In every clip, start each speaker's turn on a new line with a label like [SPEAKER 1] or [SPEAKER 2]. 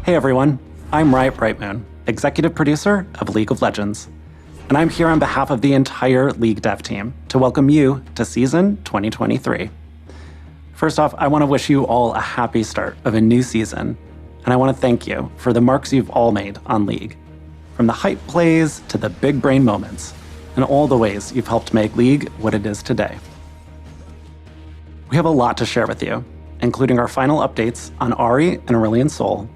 [SPEAKER 1] Hey everyone, I'm Riot Brightmoon, executive producer of League of Legends, and I'm here on behalf of the entire League dev team to welcome you to Season 2023. First off, I want to wish you all a happy start of a new season, and I want to thank you for the marks you've all made on League, from the hype plays to the big brain moments, and all the ways you've helped make League what it is today. We have a lot to share with you, including our final updates on Ahri and Aurelion Sol,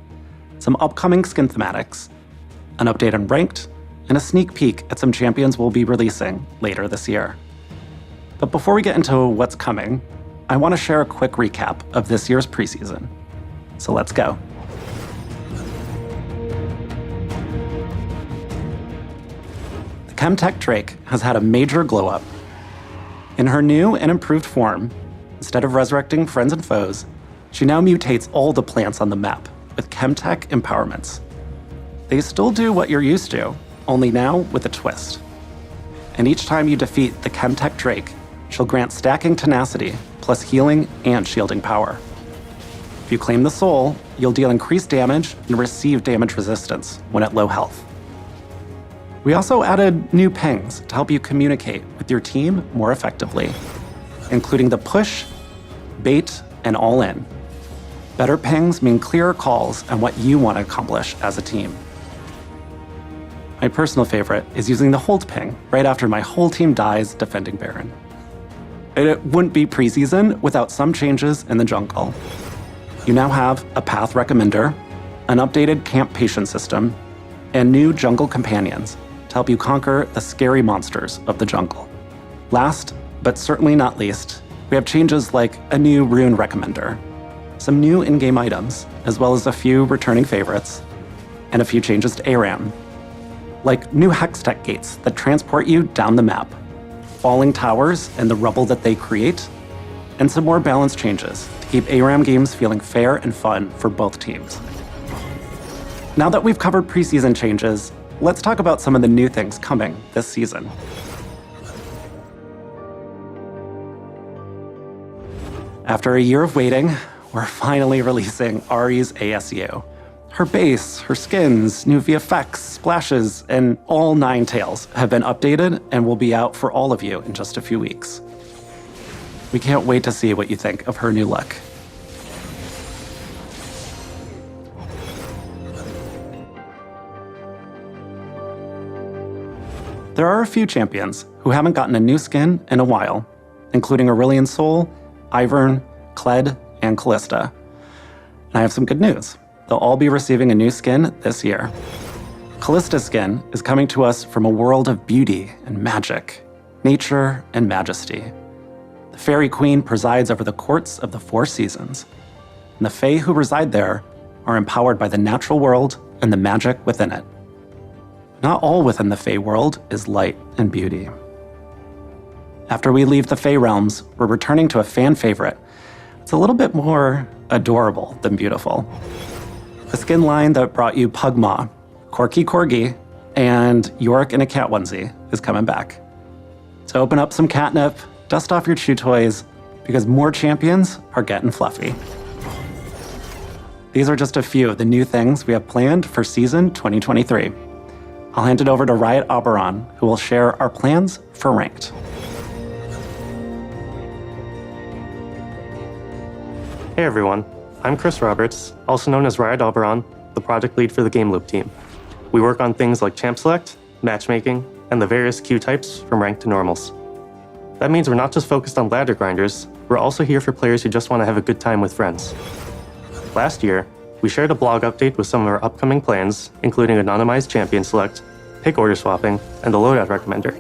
[SPEAKER 1] some upcoming skin thematics, an update on Ranked, and a sneak peek at some champions we'll be releasing later this year. But before we get into what's coming, I want to share a quick recap of this year's preseason. So let's go. The Chemtech Drake has had a major glow up. In her new and improved form, instead of resurrecting friends and foes, she now mutates all the plants on the map with Chemtech empowerments. They still do what you're used to, only now with a twist. And each time you defeat the Chemtech Drake, she'll grant stacking tenacity, plus healing and shielding power. If you claim the soul, you'll deal increased damage and receive damage resistance when at low health. We also added new pings to help you communicate with your team more effectively, including the push, bait, and all in. Better pings mean clearer calls and what you want to accomplish as a team. My personal favorite is using the hold ping right after my whole team dies defending Baron. It wouldn't be preseason without some changes in the jungle. You now have a path recommender, an updated camp patient system, and new jungle companions to help you conquer the scary monsters of the jungle. Last, but certainly not least, we have changes like a new rune recommender, some new in-game items, as well as a few returning favorites, and a few changes to ARAM, like new Hextech gates that transport you down the map, falling towers and the rubble that they create, and some more balance changes to keep ARAM games feeling fair and fun for both teams. Now that we've covered preseason changes, let's talk about some of the new things coming this season. After a year of waiting, we're finally releasing Ahri's ASU. Her base, her skins, new VFX, splashes, and all 9 tails have been updated and will be out for all of you in just a few weeks. We can't wait to see what you think of her new look. There are a few champions who haven't gotten a new skin in a while, including Aurelion Sol, Ivern, Kled, and Callista. And I have some good news. They'll all be receiving a new skin this year. Callista's skin is coming to us from a world of beauty and magic, nature and majesty. The Fairy Queen presides over the courts of the 4 seasons, and the Fae who reside there are empowered by the natural world and the magic within it. Not all within the Fae world is light and beauty. After we leave the Fae realms, we're returning to a fan favorite. It's a little bit more adorable than beautiful. The skin line that brought you Pugma, Corky Corgi, and Yorick in a cat onesie is coming back. So open up some catnip, dust off your chew toys, because more champions are getting fluffy. These are just a few of the new things we have planned for Season 2023. I'll hand it over to Riot Auberaun, who will share our plans for Ranked.
[SPEAKER 2] Hey everyone, I'm Chris Roberts, also known as Riot Auberaun, the project lead for the Game Loop team. We work on things like champ select, matchmaking, and the various queue types from ranked to normals. That means we're not just focused on ladder grinders, we're also here for players who just want to have a good time with friends. Last year, we shared a blog update with some of our upcoming plans, including anonymized champion select, pick order swapping, and the loadout recommender.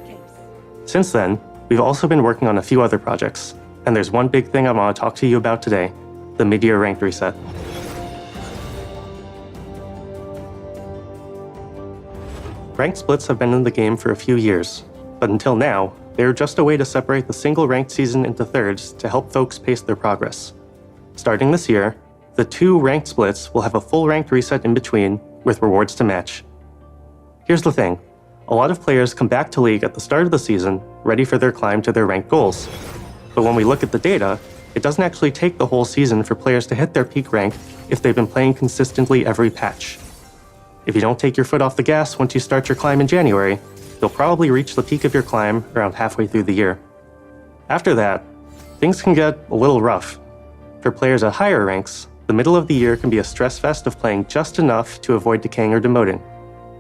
[SPEAKER 2] Since then, we've also been working on a few other projects, and there's one big thing I want to talk to you about today: the mid-year ranked reset. Ranked splits have been in the game for a few years, but until now, they were just a way to separate the single ranked season into thirds to help folks pace their progress. Starting this year, the 2 ranked splits will have a full ranked reset in between, with rewards to match. Here's the thing, a lot of players come back to League at the start of the season, ready for their climb to their ranked goals. But when we look at the data, It doesn't actually take the whole season for players to hit their peak rank if they've been playing consistently every patch. If you don't take your foot off the gas once you start your climb in January, you'll probably reach the peak of your climb around halfway through the year. After that, things can get a little rough. For players at higher ranks, the middle of the year can be a stress fest of playing just enough to avoid decaying or demoting.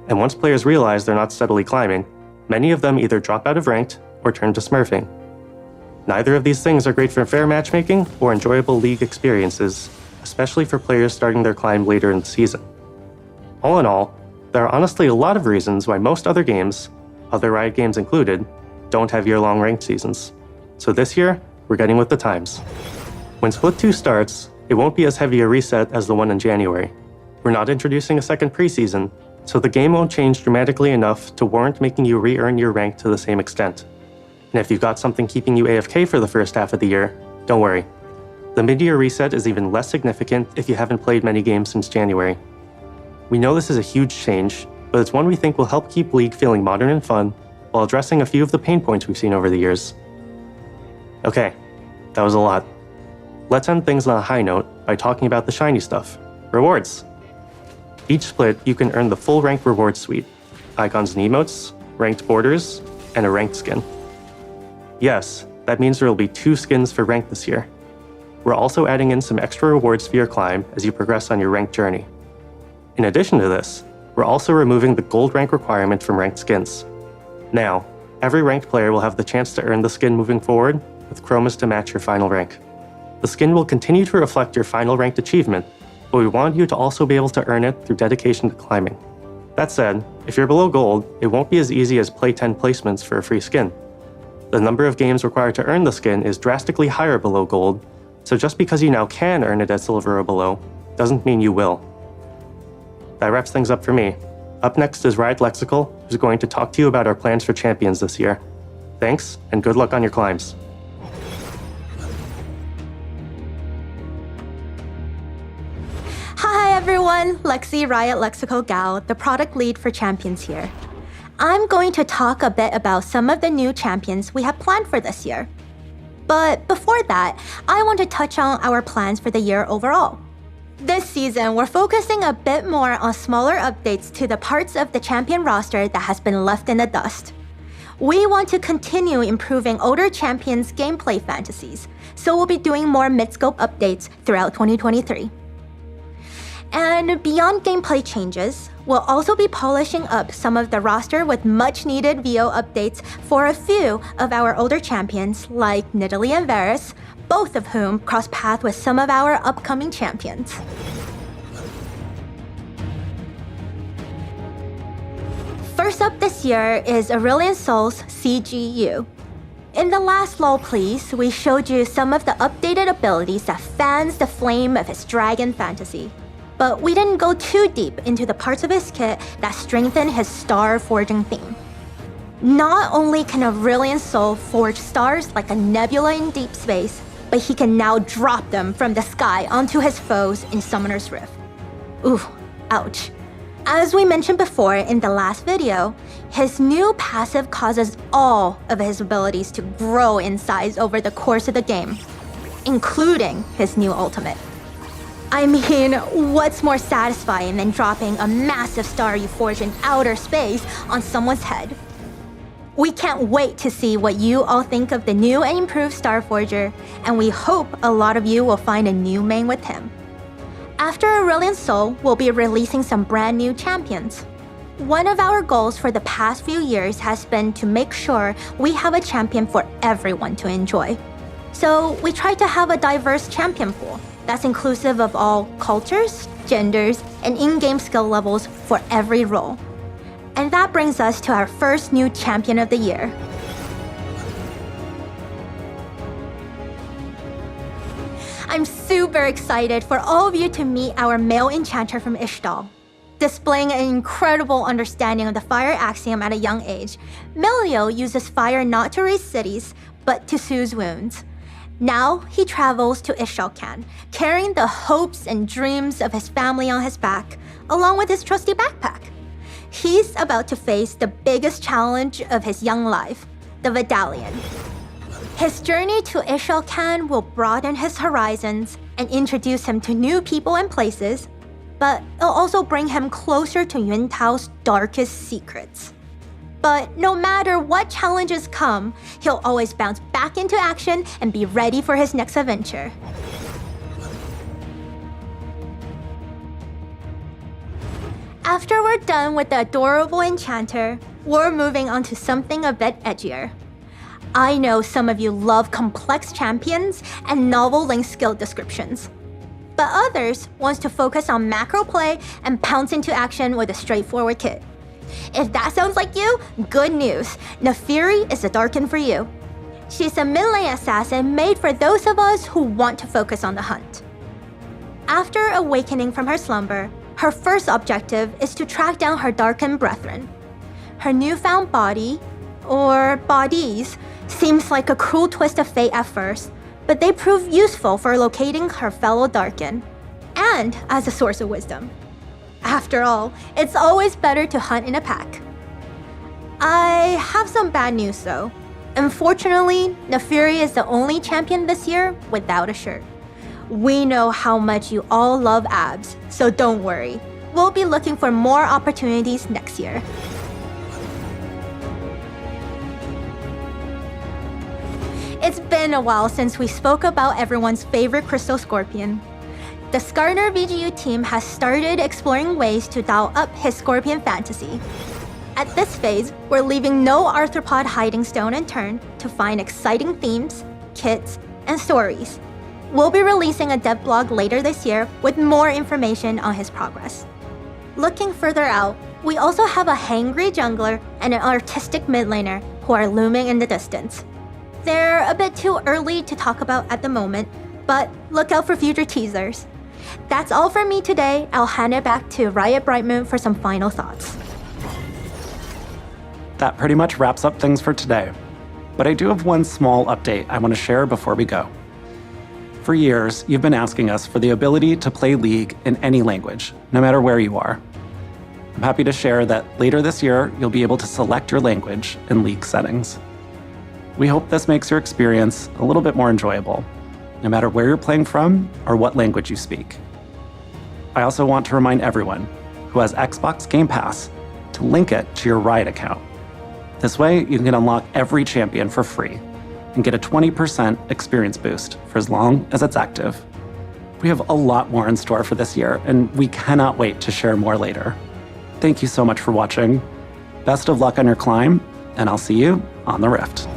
[SPEAKER 2] And once players realize they're not steadily climbing, many of them either drop out of ranked or turn to smurfing. Neither of these things are great for fair matchmaking or enjoyable league experiences, especially for players starting their climb later in the season. All in all, there are honestly a lot of reasons why most other games, other Riot games included, don't have year-long ranked seasons. So this year, we're getting with the times. When Split 2 starts, it won't be as heavy a reset as the one in January. We're not introducing a second preseason, so the game won't change dramatically enough to warrant making you re-earn your rank to the same extent. And if you've got something keeping you AFK for the first half of the year, don't worry. The mid-year reset is even less significant if you haven't played many games since January. We know this is a huge change, but it's one we think will help keep League feeling modern and fun while addressing a few of the pain points we've seen over the years. Okay, that was a lot. Let's end things on a high note by talking about the shiny stuff, rewards. Each split, you can earn the full rank reward suite, icons and emotes, ranked borders, and a ranked skin. Yes, that means there will be 2 skins for rank this year. We're also adding in some extra rewards for your climb as you progress on your ranked journey. In addition to this, we're also removing the gold rank requirement from ranked skins. Now, every ranked player will have the chance to earn the skin moving forward, with chromas to match your final rank. The skin will continue to reflect your final ranked achievement, but we want you to also be able to earn it through dedication to climbing. That said, if you're below gold, it won't be as easy as play 10 placements for a free skin. The number of games required to earn the skin is drastically higher below gold, so just because you now can earn it at silver or below, doesn't mean you will. That wraps things up for me. Up next is Riot Lexical, who's going to talk to you about our plans for champions this year. Thanks, and good luck on your climbs.
[SPEAKER 3] Hi everyone, Lexi, Riot Lexical Gal, the product lead for champions here. I'm going to talk a bit about some of the new champions we have planned for this year. But before that, I want to touch on our plans for the year overall. This season, we're focusing a bit more on smaller updates to the parts of the champion roster that has been left in the dust. We want to continue improving older champions' gameplay fantasies, so we'll be doing more mid-scope updates throughout 2023. And beyond gameplay changes, we'll also be polishing up some of the roster with much-needed VO updates for a few of our older champions like Nidalee and Varus, both of whom cross paths with some of our upcoming champions. First up this year is Aurelion Sol's CGU. In the last LoL Please, we showed you some of the updated abilities that fans the flame of his dragon fantasy. But we didn't go too deep into the parts of his kit that strengthen his star forging theme. Not only can Aurelion Sol forge stars like a nebula in deep space, but he can now drop them from the sky onto his foes in Summoner's Rift. Ooh, ouch. As we mentioned before in the last video, his new passive causes all of his abilities to grow in size over the course of the game, including his new ultimate. I mean, what's more satisfying than dropping a massive star you forged in outer space on someone's head? We can't wait to see what you all think of the new and improved Star Forger, and we hope a lot of you will find a new main with him. After Aurelion Sol, we'll be releasing some brand new champions. One of our goals for the past few years has been to make sure we have a champion for everyone to enjoy. So we try to have a diverse champion pool that's inclusive of all cultures, genders, and in-game skill levels for every role. And that brings us to our first new champion of the year. I'm super excited for all of you to meet our male enchanter from Ishtal. Displaying an incredible understanding of the fire axiom at a young age, Milio uses fire not to raise cities, but to soothe wounds. Now he travels to Ishalcan, carrying the hopes and dreams of his family on his back, along with his trusty backpack. He's about to face the biggest challenge of his young life, the Vidalion. His journey to Ishalcan will broaden his horizons and introduce him to new people and places, but it'll also bring him closer to Yuntao's darkest secrets. But no matter what challenges come, he'll always bounce back into action and be ready for his next adventure. After we're done with the adorable enchanter, we're moving on to something a bit edgier. I know some of you love complex champions and novel link skill descriptions, but others wants to focus on macro play and pounce into action with a straightforward kit. If that sounds like you, good news. Naafiri is the Darkin for you. She's a mid-lane assassin made for those of us who want to focus on the hunt. After awakening from her slumber, her first objective is to track down her Darkin brethren. Her newfound body, or bodies, seems like a cruel twist of fate at first, but they prove useful for locating her fellow Darkin, and as a source of wisdom. After all, it's always better to hunt in a pack. I have some bad news though. Unfortunately, Naafiri is the only champion this year without a shirt. We know how much you all love abs, so don't worry. We'll be looking for more opportunities next year. It's been a while since we spoke about everyone's favorite crystal scorpion. The Skarner VGU team has started exploring ways to dial up his scorpion fantasy. At this phase, we're leaving no arthropod hiding stone unturned to find exciting themes, kits, and stories. We'll be releasing a dev blog later this year with more information on his progress. Looking further out, we also have a hangry jungler and an artistic mid laner who are looming in the distance. They're a bit too early to talk about at the moment, but look out for future teasers. That's all from me today. I'll hand it back to Riot Brightmoon for some final thoughts.
[SPEAKER 1] That pretty much wraps up things for today. But I do have one small update I want to share before we go. For years, you've been asking us for the ability to play League in any language, no matter where you are. I'm happy to share that later this year, you'll be able to select your language in League settings. We hope this makes your experience a little bit more enjoyable, no matter where you're playing from or what language you speak. I also want to remind everyone who has Xbox Game Pass to link it to your Riot account. This way, you can unlock every champion for free and get a 20% experience boost for as long as it's active. We have a lot more in store for this year, and we cannot wait to share more later. Thank you so much for watching. Best of luck on your climb, and I'll see you on the Rift.